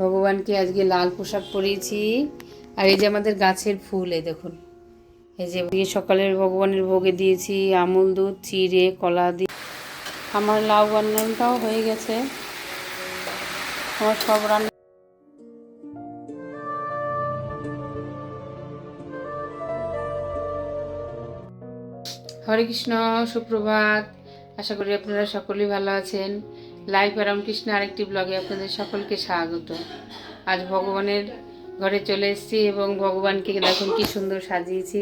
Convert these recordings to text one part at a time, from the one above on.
ভগবানকে আজকে লাল পোশাক পরিয়েছি। আর এই যে আমাদের গাছের ফুল, এই দেখুন। এই যে সকালের ভগবানের ভোগে দিয়েছি আমুল দুধ, চিড়ে, কলা দিয়ে। আমার লাউ রান্নাটাও হয়ে গেছে। আমার সব রান্না। হরে কৃষ্ণ, সুপ্রভাত। আশা করি আপনারা সকলেই ভালো আছেন। লাইভ রামকৃষ্ণ আরেকটি ব্লগে আপনাদের সকলকে স্বাগত। আজ ভগবানের ঘরে চলে এসেছি এবং ভগবানকে দেখুন কি সুন্দর সাজিয়েছি।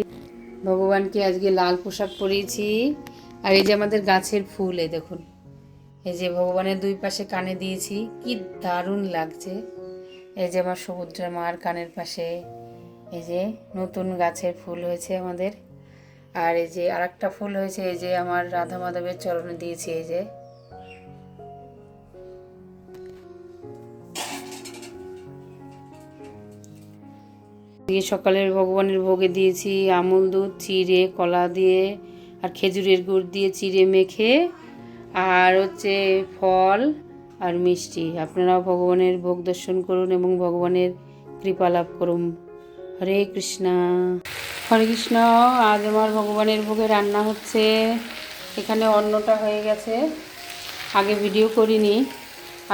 ভগবানকে আজকে লাল পোশাক পরিয়েছি। আর এই যে আমাদের গাছের ফুল, এই দেখুন। এই যে ভগবানের দুই পাশে কানে দিয়েছি, কি দারুণ লাগছে। এই যে আমার সমুদ্রের মার কানের পাশে এই যে নতুন গাছের ফুল হয়েছে আমাদের। আর এই যে আরেকটা ফুল হয়েছে, এই যে আমার রাধা মাধবের চরণে দিয়েছি। এই যে সকালের ভগবানের ভোগে দিয়েছি আমুল দুধ, চিড়ে, কলা দিয়ে আর খেজুরের গুড় দিয়ে চিড়ে মেখে, আর হচ্ছে ফল আর মিষ্টি। আপনারাও ভগবানের ভোগ দর্শন করুন এবং ভগবানের কৃপা লাভ করুন। হরে কৃষ্ণা। হরে কৃষ্ণ। আজ আমার ভগবানের ভোগে রান্না হচ্ছে। এখানে অন্নটা হয়ে গেছে, আগে ভিডিও করিনি।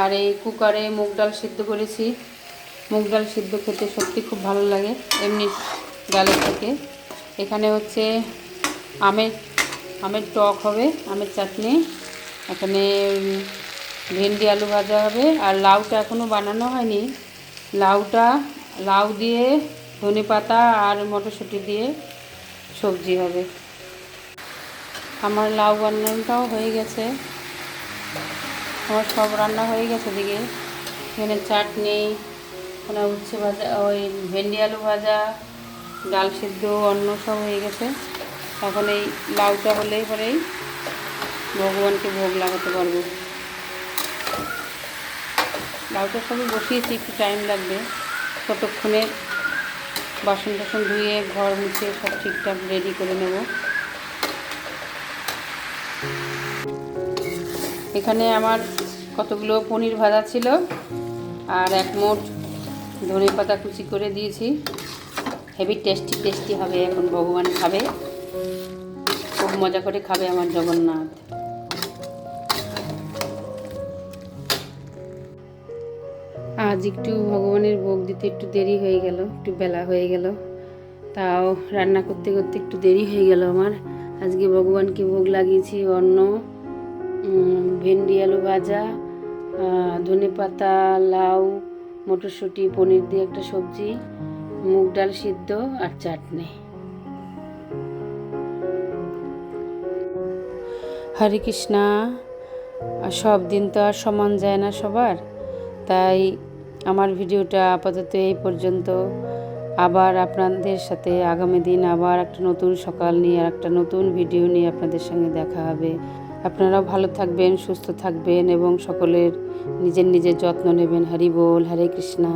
আর এই কুকারে মুগ ডাল সিদ্ধ করেছি। মুগ ডাল সিদ্ধ খেতে সত্যি খুব ভালো লাগে এমনি ডালের থেকে। এখানে হচ্ছে আমের আমের টক হবে, আমের চাটনি। এখানে ভেন্ডি আলু ভাজা হবে। আর লাউটা এখনও বানানো হয়নি। লাউ দিয়ে ধনে পাতা আর মটরশুঁটি দিয়ে সবজি হবে। আমার লাউ রান্নাটাও হয়ে গেছে। আমার সব রান্না হয়ে গেছে দিকে। এখানে চাটনি, এখানে উচ্ছে ভাজা, ওই ভেন্ডি আলু ভাজা, ডাল সিদ্ধ, অন্ন সব হয়ে গেছে। এখন এই লাউটা হলেই পরেই ভগবানকে ভোগ লাগাতে পারবো। লাউটা সবই বসিয়েছি, একটু টাইম লাগবে। ততক্ষণে বাসন টাসন ধুয়ে ঘর মুছে সব ঠিকঠাক রেডি করে নেব। এখানে আমার কতগুলো পনির ভাজা ছিল আর এক মুঠ ধনে পাতা কুচি করে দিয়েছি। হেভি টেস্টি হবে। এখন ভগবান খাবে, খুব মজা করে খাবে আমার জগন্নাথ। আজ একটু ভগবানের ভোগ দিতে একটু দেরি হয়ে গেল, একটু বেলা হয়ে গেল। তাও রান্না করতে করতে একটু দেরি হয়ে গেল আমার। আজকে ভগবানকে ভোগ লাগিয়েছি অন্ন, ভেন্ডি আলু ভাজা, ধনে পাতা, লাউ, মটরশুঁটি, পনির দিয়ে একটা সবজি, মুগ ডাল সিদ্ধ আর চাটনি। হরে কৃষ্ণা। সব দিন তো আর সমান যায় না সবার, তাই আমার ভিডিওটা আপাতত এই পর্যন্ত। আবার আপনাদের সাথে আগামী দিন আবার একটা নতুন সকাল নিয়ে আর একটা নতুন ভিডিও নিয়ে আপনাদের সঙ্গে দেখা হবে। আপনারাও ভালো থাকবেন, সুস্থ থাকবেন এবং সকলের নিজের যত্ন নেবেন। হরি বল। হরে কৃষ্ণা।